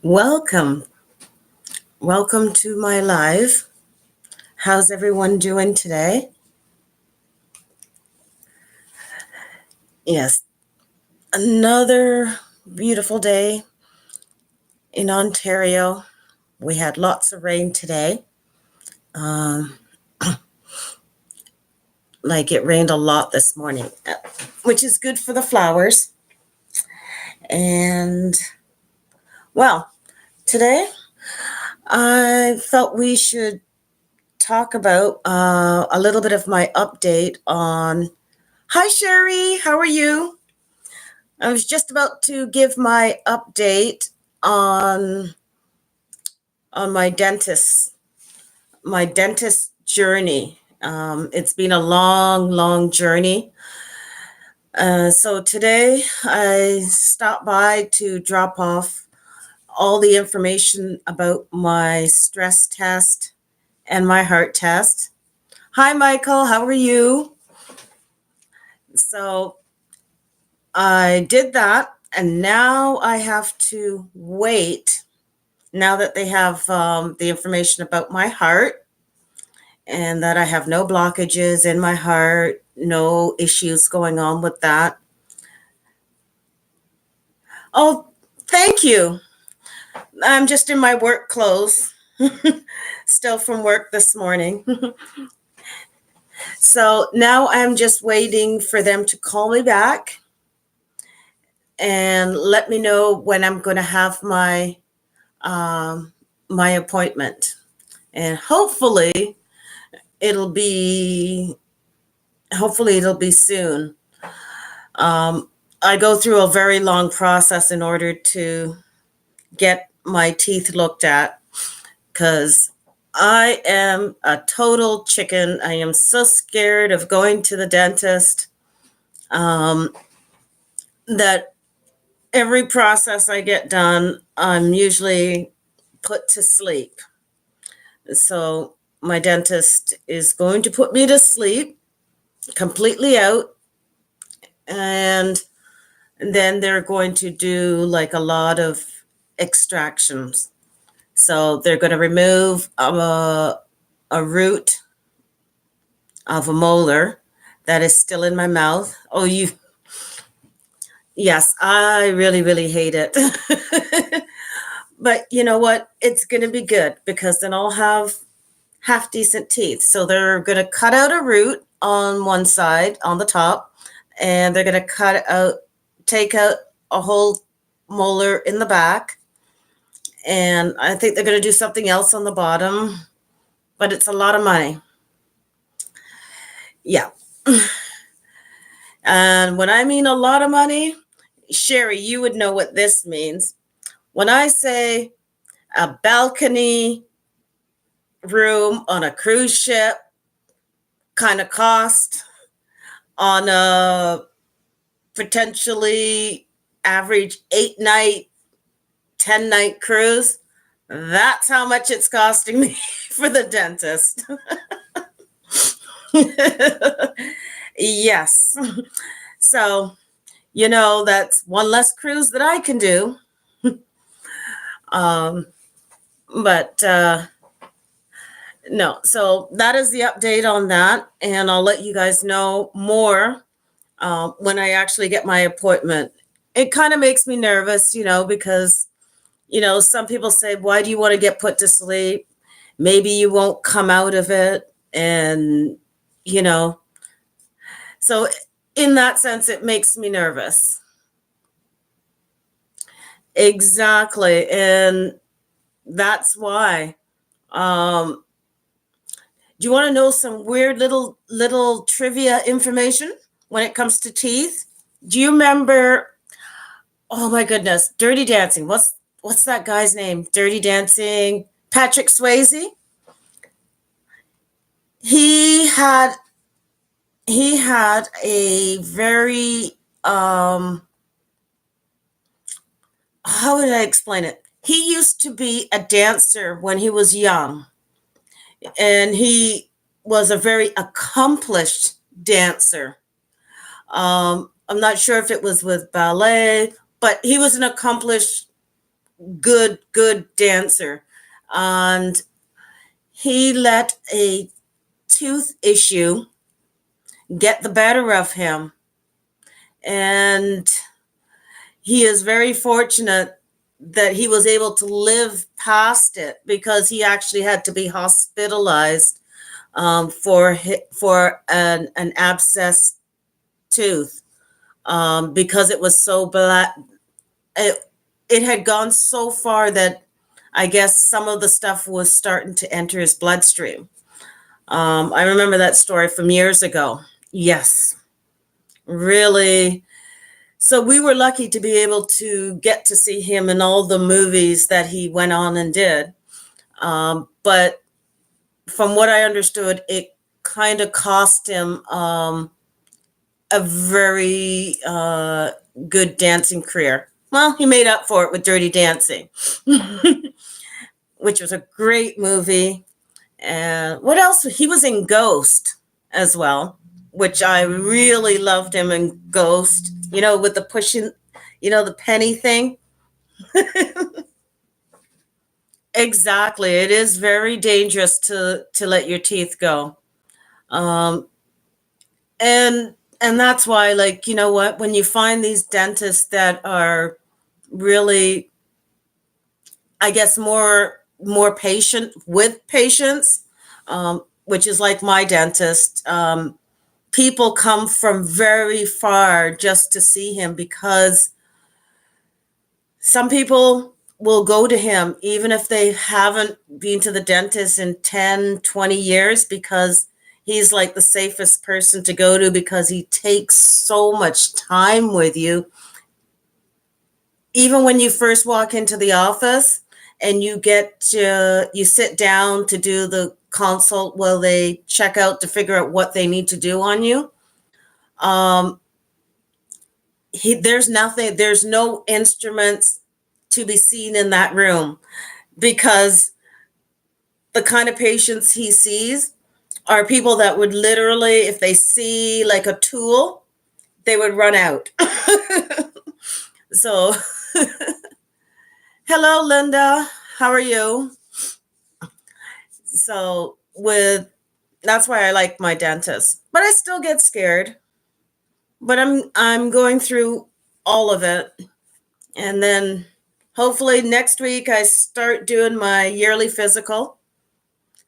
Welcome. Welcome to my live. How's everyone doing today? Yes, another beautiful day in Ontario. We had lots of rain today. Um, like it rained a lot this morning, which is good for the flowers. And well, today I felt we should talk about a little bit of my update on. Hi, Sherry. How are you? I was just about to give my update on on my dentist journey. It's been a long, long journey. So today I stopped by to drop off all the information about my stress test and my heart test. Hi, Michael. How are you? So I did that, and now I have to wait. Now that they have the information about my heart and that I have no blockages in my heart, no issues going on with that. Oh, thank you. I'm just in my work clothes, still from work this morning. So now I'm just waiting for them to call me back and let me know when I'm going to have um, my appointment. And it'll be hopefully it'll be soon. Um, I go through a very long process in order to get my teeth looked at because I am a total chicken. I am so scared of going to the dentist um, that every process I get done, I'm usually put to sleep. So my dentist is going to put me to sleep completely out, and then they're going to do like a lot of extractions. So they're going to remove a root of a molar that is still in my mouth. Yes, I really, really hate it. But you know what? It's going to be good because then I'll have half decent teeth. So they're going to cut out a root on one side, on the top, and they're going to take out a whole molar in the back. And I think they're going to do something else on the bottom, but it's a lot of money. Yeah. And when I mean a lot of money, Sherry, you would know what this means. When I say a balcony room on a cruise ship kind of cost on a potentially average 8-night, 10-night cruise, that's how much it's costing me for the dentist. Yes. So, that's one less cruise that I can do. Um, but no, so that is the update on that. And I'll let you guys know more when I actually get my appointment. It kind of makes me nervous, because, some people say, why do you want to get put to sleep? Maybe you won't come out of it. And, you know, so in that sense, it makes me nervous. Exactly. And that's why. Um, do you want to know some weird little trivia information when it comes to teeth? Do you remember? Oh my goodness, Dirty Dancing. What's that guy's name? Dirty Dancing. Patrick Swayze. He had he had a very how would I explain it? He used to be a dancer when he was young, and he was a very accomplished dancer. I'm not sure if it was with ballet, but he was an accomplished good dancer. And he let a tooth issue get the better of him. And he is very fortunate that he was able to live past it, because he actually had to be hospitalized for an abscess tooth, because it was so black. It, it had gone so far that I guess some of the stuff was starting to enter his bloodstream. I remember that story from years ago. Yes, really. So we were lucky to be able to get to see him in all the movies that he went on and did. But from what I understood, it kind of cost him a very good dancing career. Well, he made up for it with Dirty Dancing, which was a great movie. And what else? He was in Ghost as well, which I really loved him in Ghost. You know, with the pushing, the penny thing. Exactly. It is very dangerous to let your teeth go. Um, and that's why, like, you know what, when you find these dentists that are really, I guess, more patient with patients, which is like my dentist. People come from very far just to see him, because some people will go to him even if they haven't been to the dentist in 10, 20 years, because he's like the safest person to go to, because he takes so much time with you. Even when you first walk into the office and you sit down to do the consult while they check out to figure out what they need to do on you. Um, there's no instruments to be seen in that room, because the kind of patients he sees are people that would literally, if they see like a tool, they would run out. So, hello, Linda. How are you? So, that's why I like my dentist, but I still get scared. But I'm going through all of it, and then hopefully next week I start doing my yearly physical.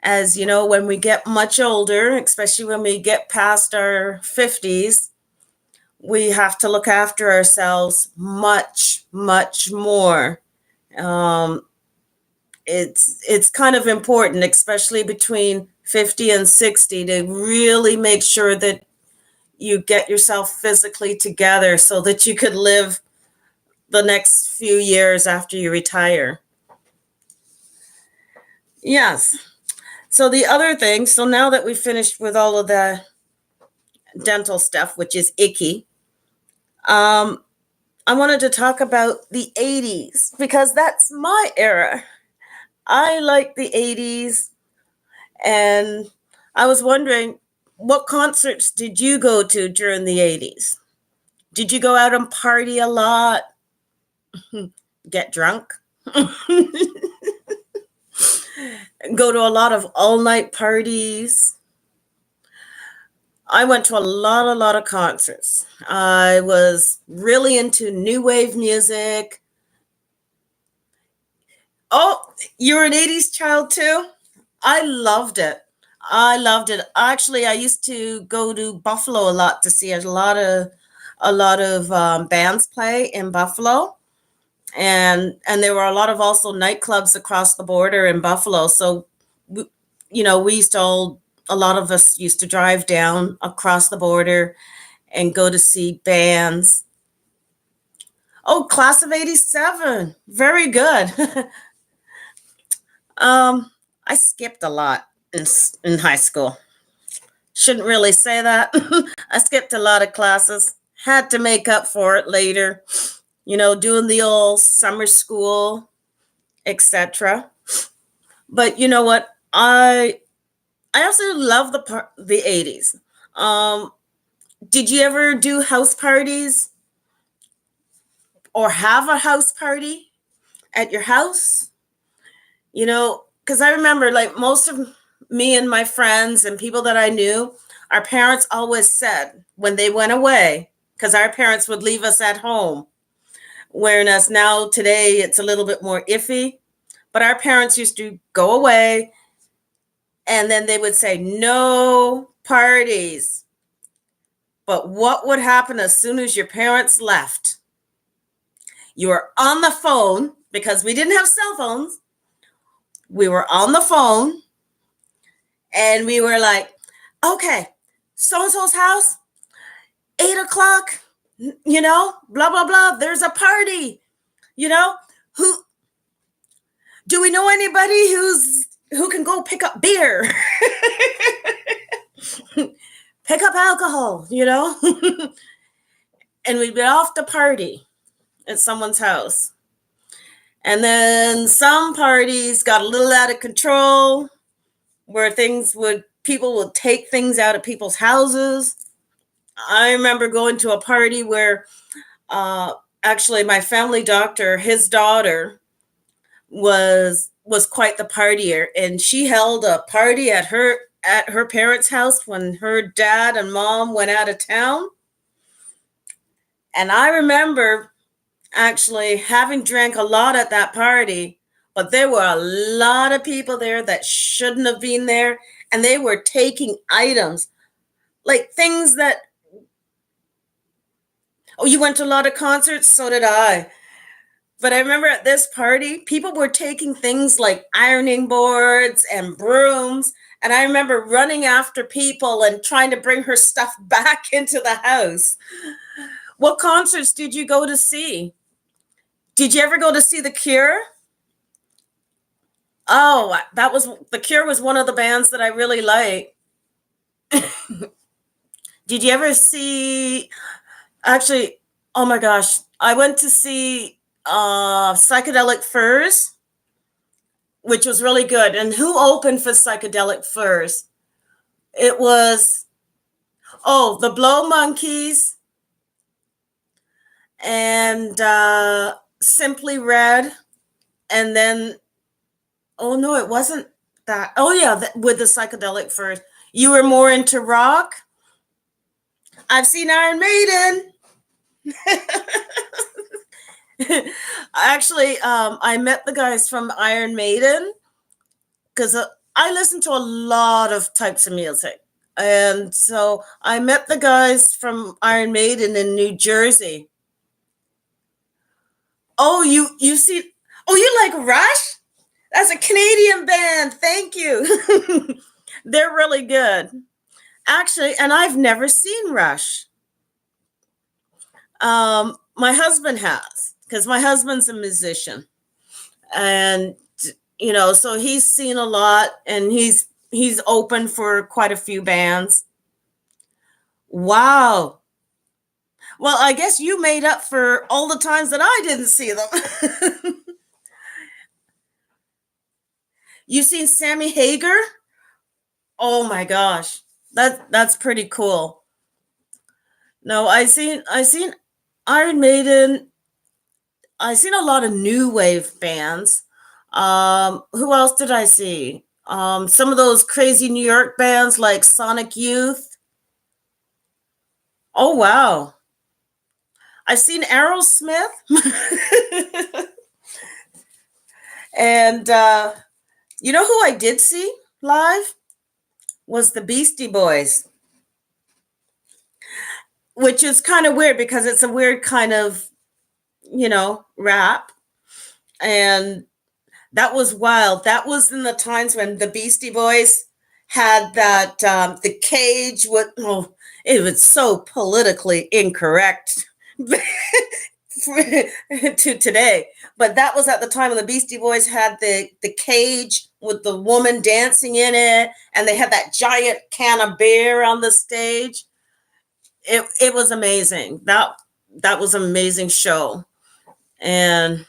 As you know, when we get much older, especially when we get past our 50s, we have to look after ourselves much, much more. Um, it's kind of important, especially between 50 and 60, to really make sure that you get yourself physically together so that you could live the next few years after you retire. Yes. So the other thing, so now that we've finished with all of the dental stuff, which is icky, um, I wanted to talk about the 80s, because that's my era. I like the 80s, and I was wondering, what concerts did you go to during the 80s? Did you go out and party a lot? Get drunk? Go to a lot of all-night parties? I went to a lot of concerts. I was really into new wave music. Oh, you're an 80s child too? I loved it. I loved it. Actually, I used to go to Buffalo a lot to see a lot of bands play in Buffalo, and there were a lot of also nightclubs across the border in Buffalo. So, we, we used to a lot of us used to drive down across the border and go to see bands. Oh, class of 87. Very good. I skipped a lot in high school. Shouldn't really say that. I skipped a lot of classes. Had to make up for it later. Doing the old summer school, etc. But you know what? I also love the 80s. Um, did you ever do house parties or have a house party? at your house? Because I remember like most of me and my friends and people that I knew, our parents always said when they went away, because our parents would leave us at home, whereas now today it's a little bit more iffy. But our parents used to go away and then they would say, no parties. But what would happen as soon as your parents left? You were on the phone because we didn't have cell phones. We were on the phone and we were like, okay, so and so's house, 8 o'clock, blah, blah, blah. There's a party, you know, who do we know anybody who can go pick up beer, pick up alcohol, and we'd be off to party at someone's house. And then some parties got a little out of control where people would take things out of people's houses. I remember going to a party where actually my family doctor, his daughter was quite the partier, and she held a party at her parents' house when her dad and mom went out of town. And I remember actually having drank a lot at that party, but there were a lot of people there that shouldn't have been there, and they were taking items like things that. Oh, you went to a lot of concerts? So did I. But I remember at this party, people were taking things like ironing boards and brooms. And I remember running after people and trying to bring her stuff back into the house. What concerts did you go to see? Did you ever go to see The Cure? Oh, The Cure was one of the bands that I really like. Did you ever see, actually, oh my gosh, I went to see Psychedelic Furs, which was really good. And who opened for Psychedelic Furs? It was, the Blow Monkeys and Simply Red. And then, oh no, it wasn't that. Oh yeah, with the Psychedelic Furs. You were more into rock? I've seen Iron Maiden. Actually, I met the guys from Iron Maiden because I listen to a lot of types of music. And so I met the guys from Iron Maiden in New Jersey. Oh, you see, oh, you like Rush? That's a Canadian band. Thank you. They're really good. Actually, and I've never seen Rush. My husband has, because my husband's a musician. And so he's seen a lot, and he's open for quite a few bands. Wow. Well, I guess you made up for all the times that I didn't see them. You seen Sammy Hagar? Oh my gosh. That's pretty cool. No, I seen Iron Maiden. I seen a lot of new wave bands. Who else did I see? Some of those crazy New York bands like Sonic Youth. Oh wow. I've seen Aerosmith. And you know who I did see live? Was the Beastie Boys. Which is kind of weird because it's a weird kind of, rap. And that was wild. That was in the times when the Beastie Boys had that, the cage with, it was so politically incorrect to today. But that was at the time when the Beastie Boys had the cage with the woman dancing in it, and they had that giant can of beer on the stage. It was amazing. That was an amazing show. And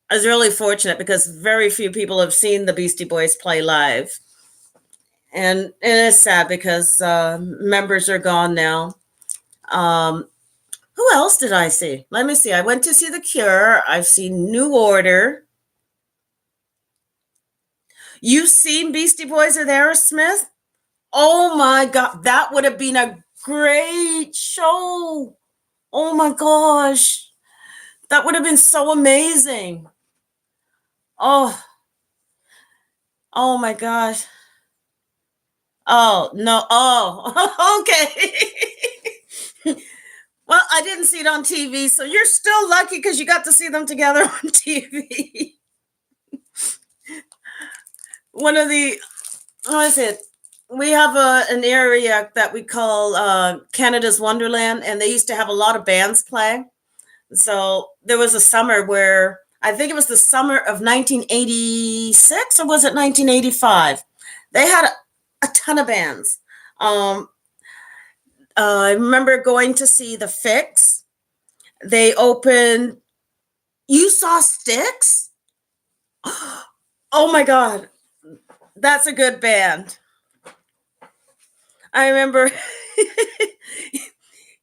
I was really fortunate because very few people have seen the Beastie Boys play live. And it is sad because members are gone now. Who else did I see? Let me see. I went to see The Cure. I've seen New Order. You've seen Beastie Boys with Aerosmith? Oh my God. That would have been a great show. Oh my gosh. That would have been so amazing. Oh, oh my gosh. Oh, no. Oh, okay. Well, I didn't see it on TV, so you're still lucky because you got to see them together on TV. One of the, what is it? We have an area that we call Canada's Wonderland, and they used to have a lot of bands play. So there was a summer where I think it was the summer of 1986 or was it 1985? They had a ton of bands. Um, I remember going to see the Fix. They opened. You saw Sticks? Oh my God, that's a good band. I remember.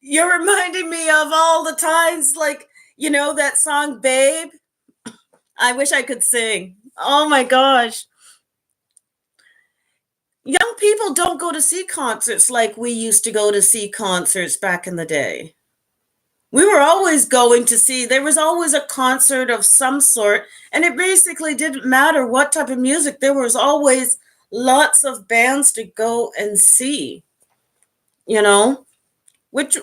You're reminding me of all the times, like, that song, Babe? I wish I could sing. Oh my gosh. Young people don't go to see concerts like we used to go to see concerts back in the day. We were always going to see, there was always a concert of some sort, and it basically didn't matter what type of music. There was always lots of bands to go and see, you know, which,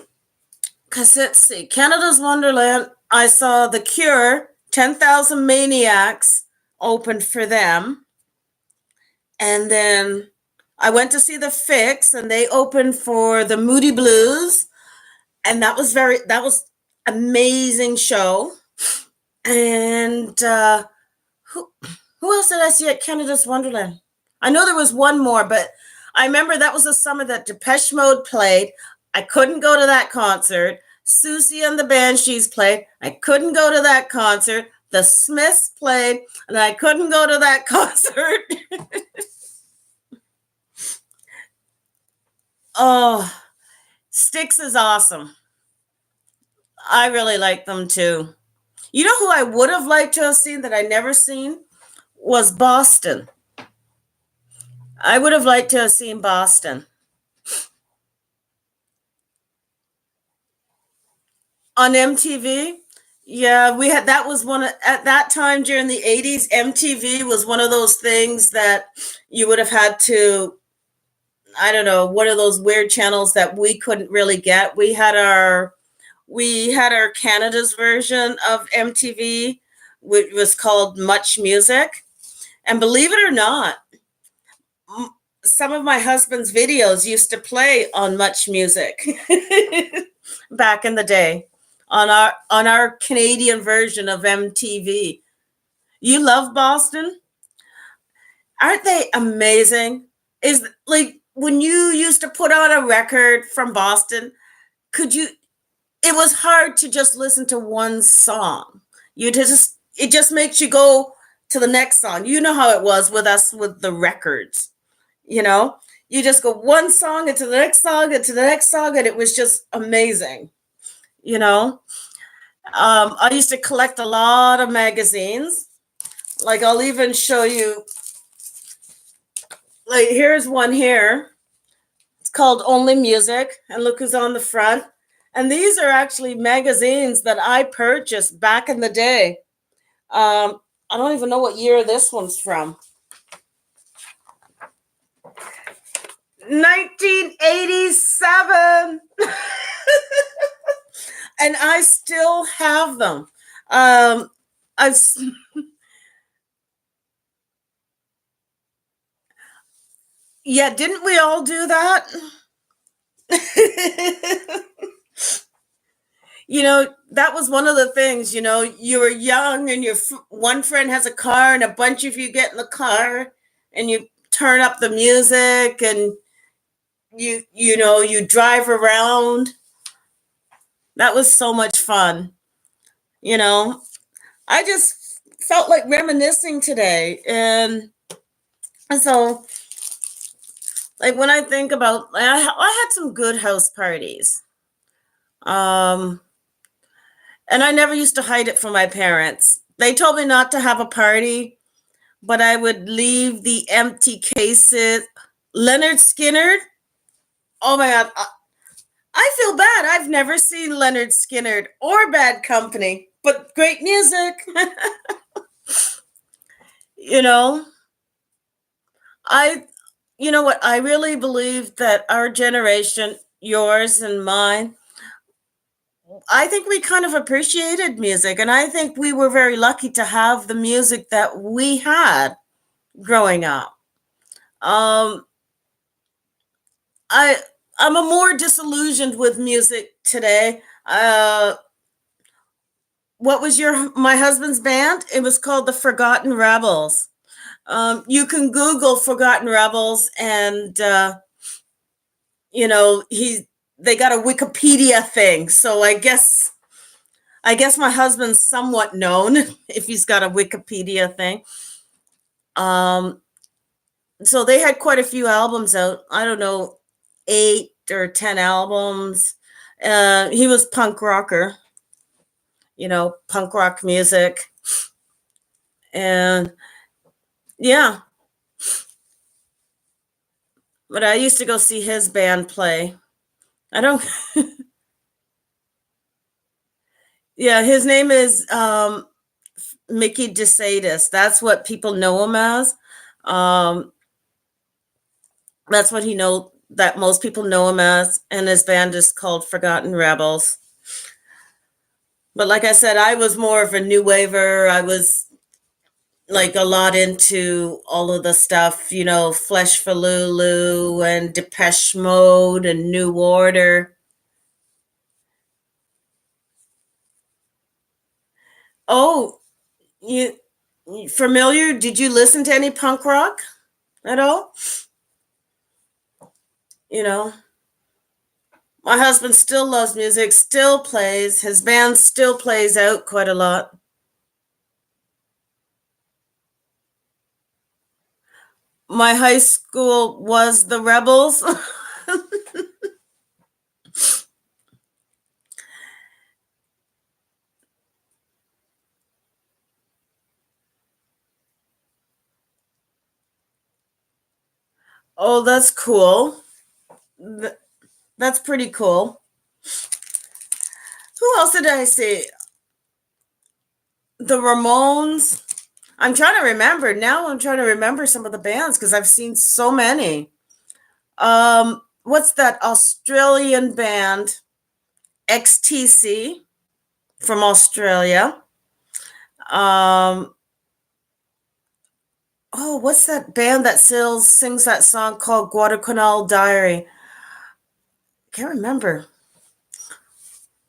because let's see, Canada's Wonderland, I saw The Cure, 10,000 Maniacs opened for them. And then I went to see The Fix, and they opened for the Moody Blues. And that was amazing show. And who who else did I see at Canada's Wonderland? I know there was one more, but I remember that was the summer that Depeche Mode played. I couldn't go to that concert. Susie and the Banshees played. I couldn't go to that concert. The Smiths played, and I couldn't go to that concert. Oh, Styx is awesome. I really like them too. You know who I would have liked to have seen that I never seen was Boston. I would have liked to have seen Boston on MTV. Yeah, we had that was one of, at that time during the 80s. MTV was one of those things that you would have had to, I don't know, one of those weird channels that we couldn't really get. We had our Canada's version of MTV, which was called Much Music. And believe it or not, some of my husband's videos used to play on Much Music back in the day on our Canadian version of MTV. You love Boston? Aren't they amazing? Is like when you used to put on a record from Boston, could you it was hard to just listen to one song. It just makes you go to the next song. You know how it was with us with the records, you know? You just go one song into the next song into the next song, and it was just amazing, you know? I used to collect a lot of magazines. Like I'll even show you, like here's one here. It's called Only Music, and look who's on the front. And these are actually magazines that I purchased back in the day. I don't even know what year this one's from. 1987. And I still have them. I Yeah, didn't we all do that? That was one of the things, you were young and one friend has a car and a bunch of you get in the car and you turn up the music and you drive around. That was so much fun. You know, I just felt like reminiscing today. And so, like, when I think about, I had some good house parties. Um, And I never used to hide it from my parents. They told me not to have a party, but I would leave the empty cases. Leonard Skinner. Oh my God. I feel bad. I've never seen Leonard Skinner or Bad Company, but great music. you know, I, you know what? I really believe that our generation, yours and mine, I think we kind of appreciated music. And I think we were very lucky to have the music that we had growing up. Um, I, I'm a more disillusioned with music today. What was my husband's band? It was called the Forgotten Rebels. You can Google Forgotten Rebels, and you know they got a Wikipedia thing. So I guess my husband's somewhat known if he's got a Wikipedia thing. Um, so they had quite a few albums out. I don't know, 8 or 10 albums. He was punk rocker, punk rock music, and yeah. But I used to go see his band play. I don't. Yeah, his name is Mickey DeSadis. That's what people know him as. Um, that's what he know that most people know him as, and his band is called Forgotten Rebels. But like I said, I was more of a new waver. I was like a lot into all of the stuff, Flesh for Lulu and Depeche Mode and New Order. Oh, you familiar? Did you listen to any punk rock at all? You know, my husband still loves music, still plays. His band still plays out quite a lot. My high school was the Rebels. Oh, that's cool. That's pretty cool. Who else did I see? The Ramones. I'm trying to remember. Now I'm trying to remember some of the bands because I've seen so many. What's that Australian band? XTC from Australia. Um, oh, what's that band that sings that song called Guadalcanal Diary? Can't remember,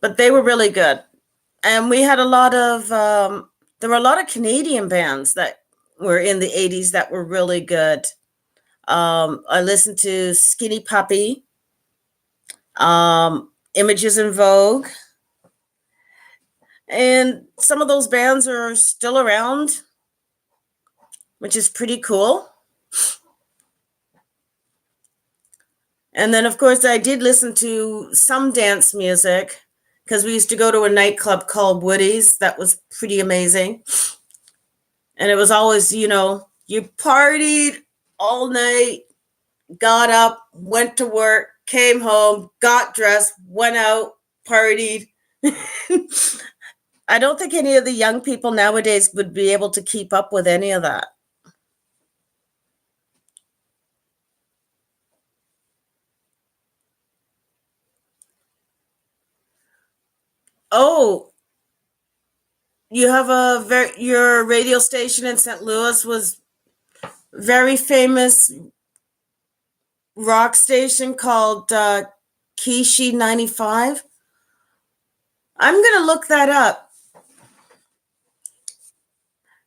but they were really good. And we had a lot of there were a lot of Canadian bands that were in the 80s that were really good. I listened to Skinny Puppy, Images in Vogue, and some of those bands are still around, which is pretty cool. And then, of course, I did listen to some dance music because we used to go to a nightclub called Woody's. That was pretty amazing. And it was always, you partied all night, got up, went to work, came home, got dressed, went out, partied. I don't think any of the young people nowadays would be able to keep up with any of that. Oh, you have your radio station in St. Louis was very famous rock station called Kishi 95. I'm going to look that up.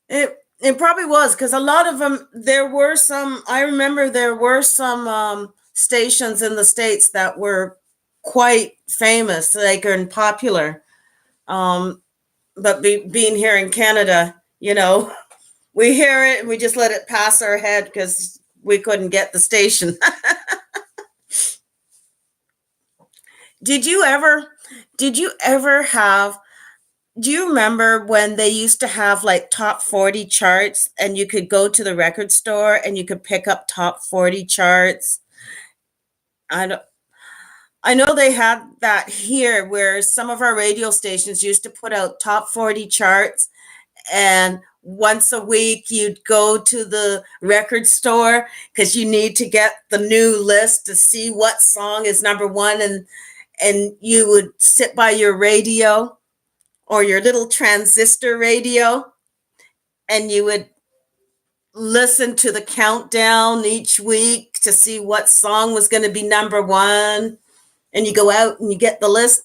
It probably was because a lot of them, there were some, I remember there were some stations in the States that were quite famous, like, and popular. But being here in Canada, we hear it and we just let it pass our head because we couldn't get the station. Did you ever have Do you remember when they used to have like top 40 charts and you could go to the record store and you could pick up top 40 charts? I don't I know they had that here where some of our radio stations used to put out top 40 charts, and once a week you'd go to the record store because you need to get the new list to see what song is number one, and you would sit by your radio or your little transistor radio, and you would listen to the countdown each week to see what song was going to be number one, and you go out and you get the list.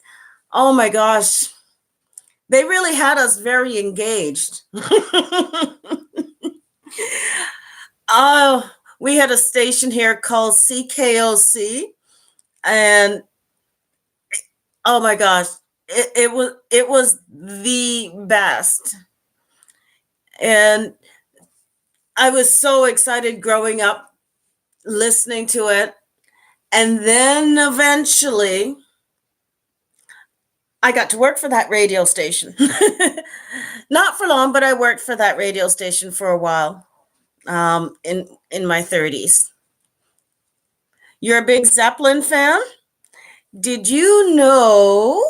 Oh my gosh, they really had us very engaged. Oh, we had a station here called CKOC, and oh my gosh, it was the best. And I was so excited growing up listening to it. And then eventually I got to work for that radio station. Not for long, but I worked for that radio station for a while, in my 30s. You're a big Zeppelin fan? Did you know?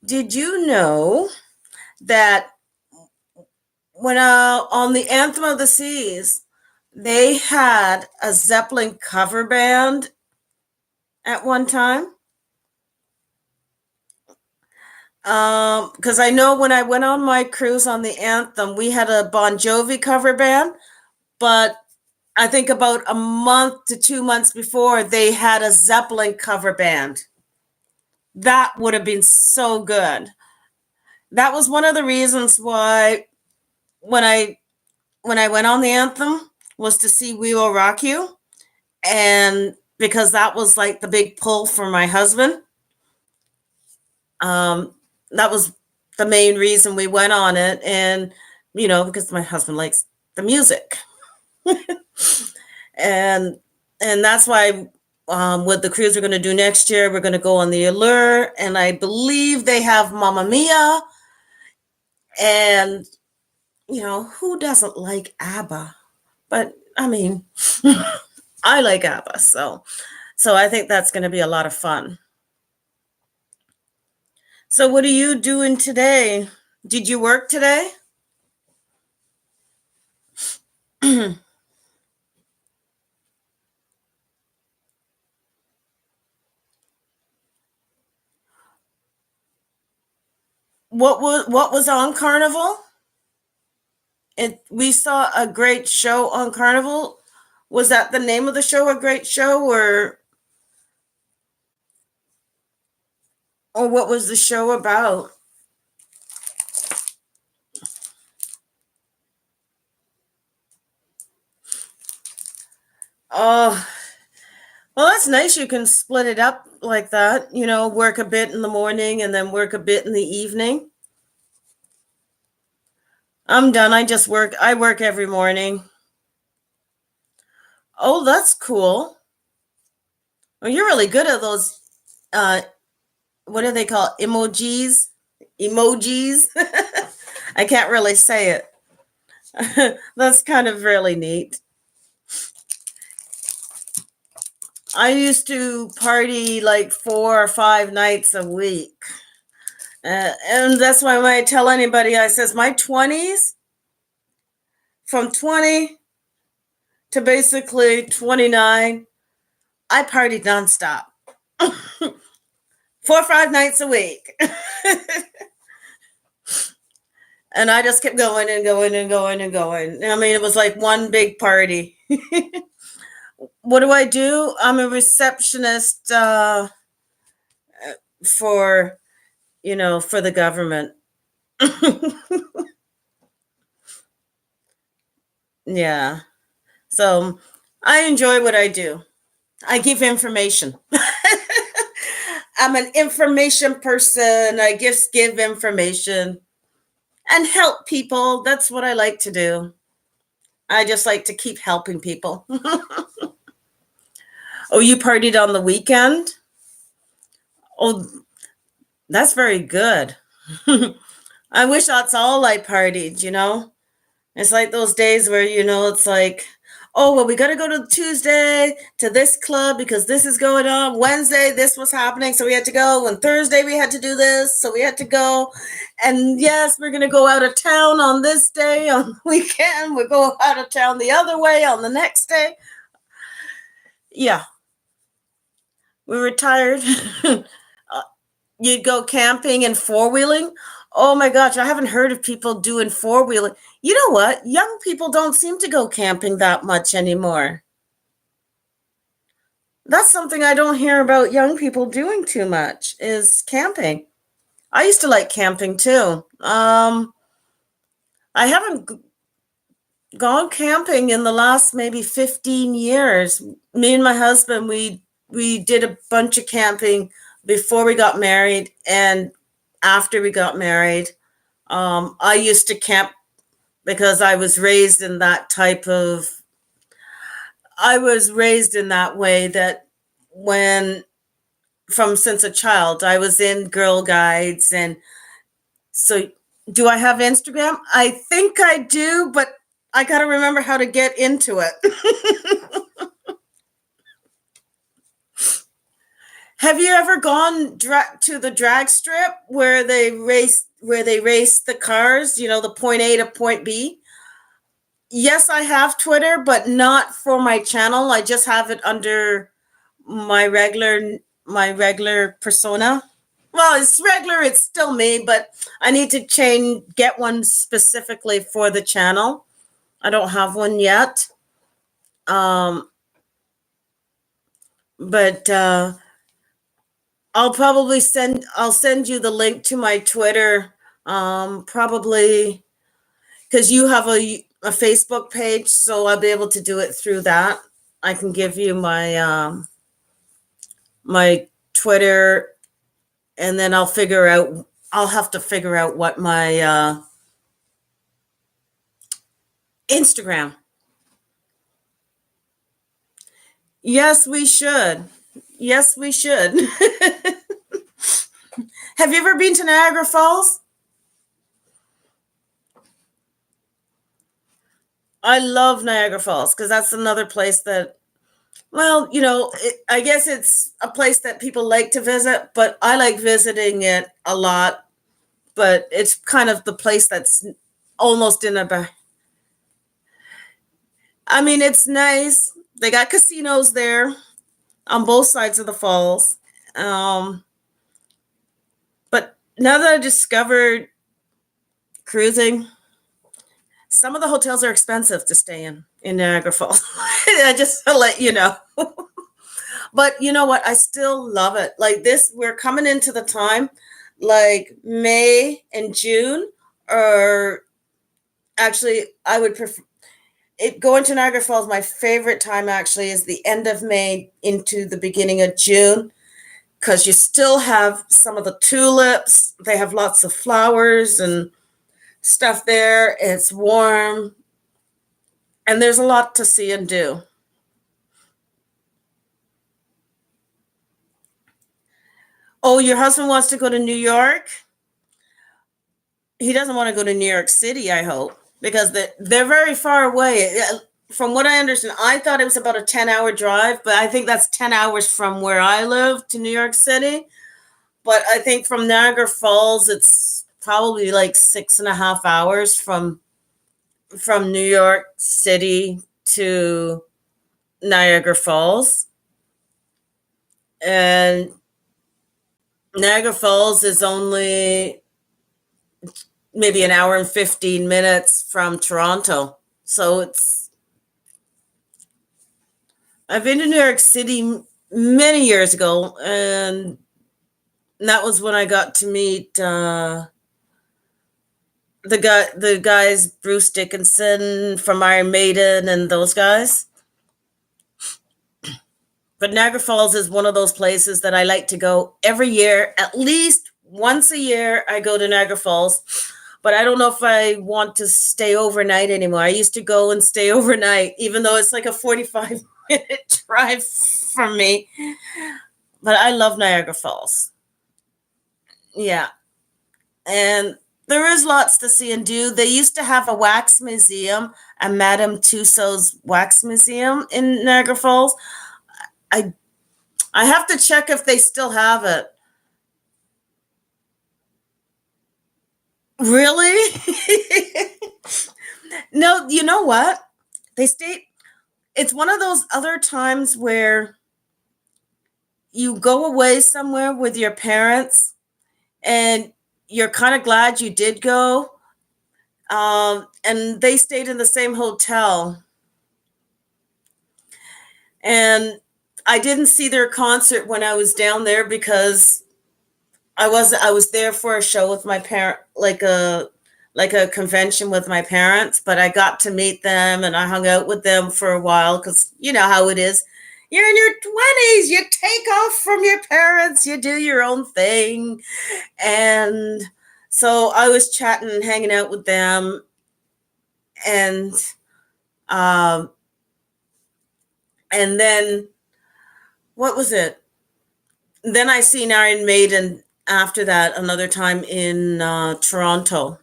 Did you know that when on the Anthem of the Seas, they had a Zeppelin cover band at one time? Because I know when I went on my cruise on the Anthem, we had a Bon Jovi cover band, but I think about a month to 2 months before, they had a Zeppelin cover band. That would have been so good. That was one of the reasons why when I when I went on the Anthem was to see We Will Rock You, and because that was like the big pull for my husband. Um, that was the main reason we went on it, and because my husband likes the music, and that's why with the cruise we're going to do next year, we're going to go on the Allure, and I believe they have Mamma Mia, and who doesn't like ABBA? But I mean, I like ABBA, so I think that's going to be a lot of fun. So what are you doing today? Did you work today? What was on Carnival? We saw a great show on Carnival. Was that the name of the show, a great show, or what was the show about? Oh, well, that's nice. You can split it up like that. Work a bit in the morning and then work a bit in the evening. I'm done. I work every morning. Oh, that's cool. Well, you're really good at those. Uh, what do they call emojis? Emojis. I can't really say it. That's kind of really neat. I used to party like 4 or 5 nights a week. And that's why when I tell anybody, I says my 20s, from 20 to basically 29, I partied nonstop. 4 or 5 nights a week. And I just kept going and going and going and going. I mean, it was like one big party. What do I do? I'm a receptionist for, for the government. Yeah. So I enjoy what I do. I give information. I'm an information person. I just give information and help people. That's what I like to do. I just like to keep helping people. Oh, you partied on the weekend? Oh, that's very good. I wish that's all I partied, It's like those days where, it's like, oh, well, we got to go to Tuesday to this club because this is going on. Wednesday, this was happening. So we had to go. And Thursday, we had to do this. So we had to go. And yes, we're going to go out of town on this day. On the weekend, we'll go out of town the other way on the next day. Yeah, we were tired. You'd go camping and four-wheeling. Oh my gosh, I haven't heard of people doing four-wheeling. You know what? Young people don't seem to go camping that much anymore. That's something I don't hear about young people doing too much is camping. I used to like camping too. I haven't gone camping in the last maybe 15 years. Me and my husband, we did a bunch of camping before we got married and after we got married. I used to camp because I was raised in that way that since a child, I was in Girl Guides. And so do I have Instagram? I think I do, but I got to remember how to get into it. Have you ever gone to the drag strip where they race the cars, the point A to point B? Yes, I have Twitter, but not for my channel. I just have it under my regular persona. Well, it's regular, it's still me, but I need to get one specifically for the channel. I don't have one yet. But I'll send you the link to my Twitter, probably because you have a Facebook page, so I'll be able to do it through that. I can give you my my Twitter, and then I'll have to figure out what my Instagram. Yes, we should. Yes, we should. Have you ever been to Niagara Falls? I love Niagara Falls because that's another place that, well, I guess it's a place that people like to visit, but I like visiting it a lot. But it's kind of the place that's almost in a. I mean, it's nice. They got casinos there on both sides of the falls. But now that I discovered cruising, some of the hotels are expensive to stay in Niagara Falls. I just let you know. But you know what? I still love it. Like this, we're coming into the time, like May and June, or actually, I would prefer it. Going to Niagara Falls, my favorite time actually is the end of May into the beginning of June, because you still have some of the tulips. They have lots of flowers and stuff there. It's warm, and there's a lot to see and do. Oh, your husband wants to go to New York? He doesn't want to go to New York City, I hope, because they're very far away. From what I understand, I thought it was about a 10-hour drive, but I think that's 10 hours from where I live to New York City. But I think from Niagara Falls, it's probably like 6.5 hours from New York City to Niagara Falls. And Niagara Falls is only maybe an hour and 15 minutes from Toronto. So I've been to New York City many years ago, and that was when I got to meet the guys, Bruce Dickinson from Iron Maiden and those guys. But Niagara Falls is one of those places that I like to go every year. At least once a year, I go to Niagara Falls. But I don't know if I want to stay overnight anymore. I used to go and stay overnight, even though it's like a 45-minute drive from me. But I love Niagara Falls. Yeah. And there is lots to see and do. They used to have a wax museum, a Madame Tussauds wax museum in Niagara Falls. I I have to check if they still have it. Really? No, you know what? They stay. It's one of those other times where you go away somewhere with your parents and you're kind of glad you did go. And they stayed in the same hotel. And I didn't see their concert when I was down there because I was there for a show with my parent, like a convention with my parents, but I got to meet them and I hung out with them for a while because you know how it is. You're in your 20s, you take off from your parents, you do your own thing. And so I was chatting and hanging out with them. And um, and then what was it? Then I seen Iron Maiden after that another time in Toronto.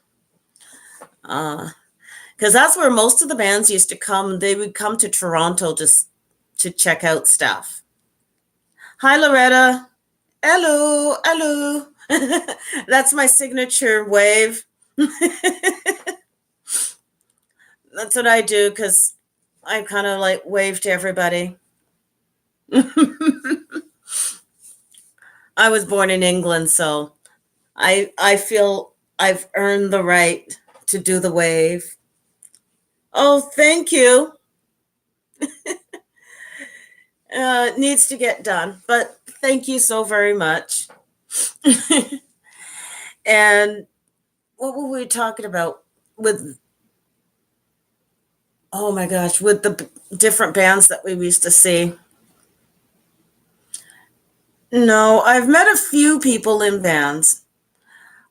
Because that's where most of the bands used to come. They would come to Toronto just to check out stuff. Hi, Loretta. Hello, hello. That's my signature wave. That's what I do because I kind of like wave to everybody. I was born in England, so I feel I've earned the right to do the wave. Oh, thank you. Needs to get done, but thank you so very much. And what were we talking about with, oh my gosh, with the different bands that we used to see? No, I've met a few people in bands.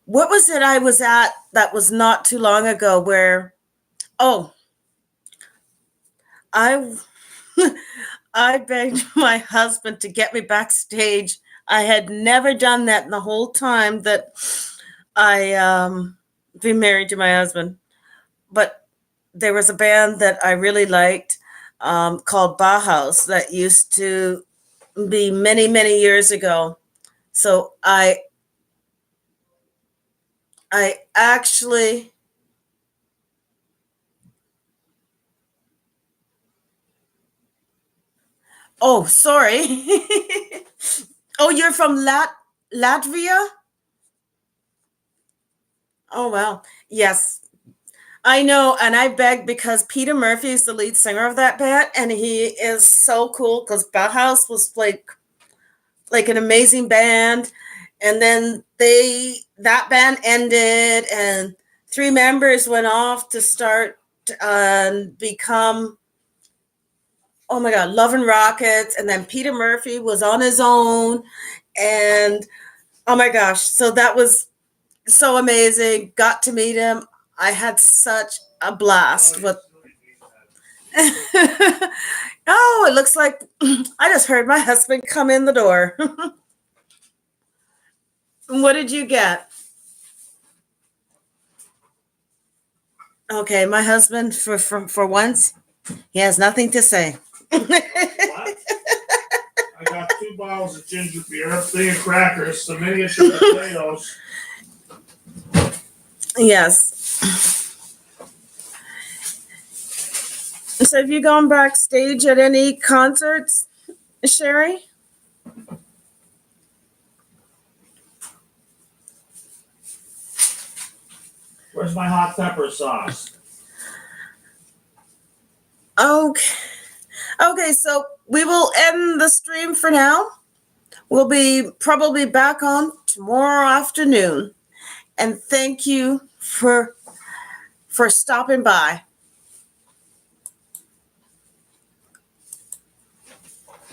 What was it I was at that was not too long ago where, oh, I I begged my husband to get me backstage. I had never done that in the whole time that I been married to my husband. But there was a band that I really liked called Bauhaus that used to be many, many years ago. So I actually, oh, sorry. Oh, you're from Latvia? Oh, wow. Yes, I know. And I beg because Peter Murphy is the lead singer of that band, and he is so cool because Bauhaus was like an amazing band. And then that band ended, and three members went off to start and become, oh my God, Love and Rockets. And then Peter Murphy was on his own. And oh my gosh, so that was so amazing. Got to meet him. I had such a blast with. Oh, it looks like I just heard my husband come in the door. What did you get? Okay, my husband for once, he has nothing to say. What? I got 2 bottles of ginger beer, a thing of crackers, some miniature potatoes. Yes. So have you gone backstage at any concerts, Sherry? Where's my hot pepper sauce? Okay. Okay, so we will end the stream for now. We'll be probably back on tomorrow afternoon. And thank you for stopping by.